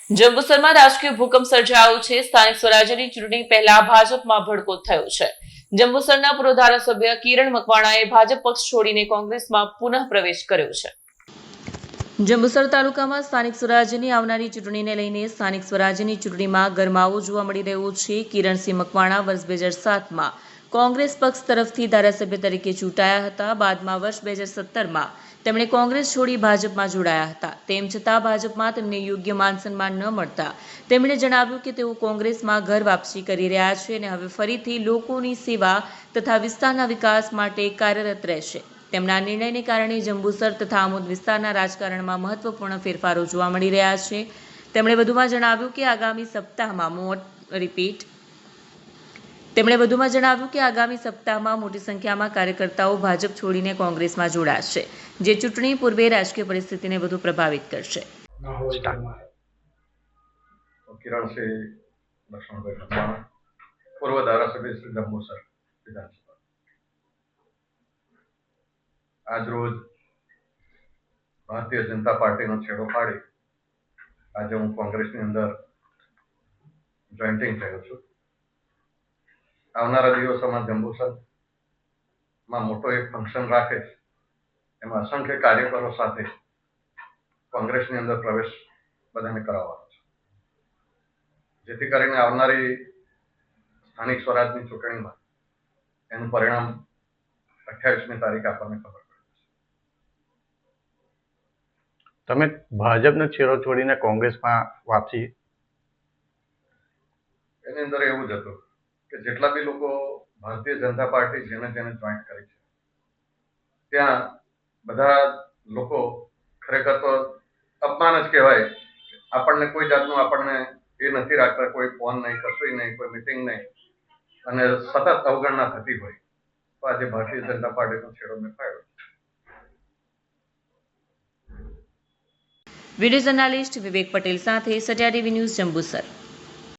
જંબુસરમાં રાજકીય ભૂકંપ સર્જાયો છે। સ્થાનિક સ્વરાજ્યની ચૂંટણી પહેલા ભાજપમાં ભડકો થયો છે। જંબુસરના પૂર્વ ધારાસભ્ય કિરણ મકવાણાએ ભાજપ પક્ષ છોડીને કોંગ્રેસમાં પુનઃ પ્રવેશ કર્યો છે। જંબુસર તાલુકામાં સ્થાનિક સ્વરાજ્યની આવનારી ચૂંટણીને લઈને સ્થાનિક સ્વરાજ્યની ચૂંટણીમાં ગરમાવો જોવા મળી રહ્યો છે। કિરણસિંહ મકવાણા વર્ષ 2007માં કોંગ્રેસ પક્ષ તરફથી ધારાસભ્ય તરીકે ચૂંટાયા હતા। બાદમાં વર્ષ 2017માં તેમણે કોંગ્રેસ છોડી ભાજપમાં જોડાયા હતા। તેમ છતાં ભાજપમાં તેમને યોગ્ય માન સન્માન ન મળતા તેમણે જણાવ્યું કે તેઓ કોંગ્રેસમાં ઘર વાપસી કરી રહ્યા છે અને હવે ફરીથી લોકોની સેવા તથા વિસ્તારના વિકાસ માટે કાર્યરત રહેશે। તેમના નિર્ણયને કારણે જંબુસર તથા આમોદ વિસ્તારના રાજકારણમાં મહત્વપૂર્ણ ફેરફારો જોવા મળી રહ્યા છે। તેમણે વધુમાં જણાવ્યું કે આગામી સપ્તાહમાં મોટી સંખ્યામાં કાર્યકર્તાઓ ભાજપ છોડીને કોંગ્રેસમાં જોડાશે, જે ચૂંટણી પૂર્વે રાજકીય પરિસ્થિતિને વધુ પ્રભાવિત કરશે। કિરણસિંહ લક્ષ્મણભાઈ મકવાણા, પૂર્વ ધારાસભ્ય શ્રી જંબુસર વિધાનસભા। આજરોજ ભારતીય જનતા પાર્ટીનો છેડો ફાડી આજે હું કોંગ્રેસની અંદર જોઈન્ટિંગ થયો છું। આવનારા દિવસોમાં જંબુસરમાં મોટો એક ફંક્શન રાખે, એમાં અસંખ્ય કાર્યકરો સાથે કોંગ્રેસની અંદર પ્રવેશ બધાને કરાવવાનો છે, જેથી કરીને આવનારી સ્થાનિક સ્વરાજની ચૂંટણીમાં એનું પરિણામ 28મી તારીખે આપણને ખબર પડે। તમે ભાજપનો છેડો છોડીને કોંગ્રેસમાં વાપસી? એની અંદર એવું જ હતું કે જેટલા બી લોકો ભારતીય જનતા પાર્ટી જેને જેને જોઈન્ટ કરી છે, ત્યાં બધા લોકો ખરેખર તો અપમાન જ કહેવાય। આપણને કોઈ જાતનું આપણને એ નથી રાખતા, કોઈ ફોન નહીં, કશું નહીં, કોઈ મિટિંગ નહીં, અને સતત અવગણના થતી હોય તો આજે ભારતીય જનતા પાર્ટીનો છેડો મેં પાડ્યો। વિડીયો જર્નાલિસ્ટ વિવેક પટેલ સાથે સત્યા ટીવી ન્યૂઝ, જંબુસર।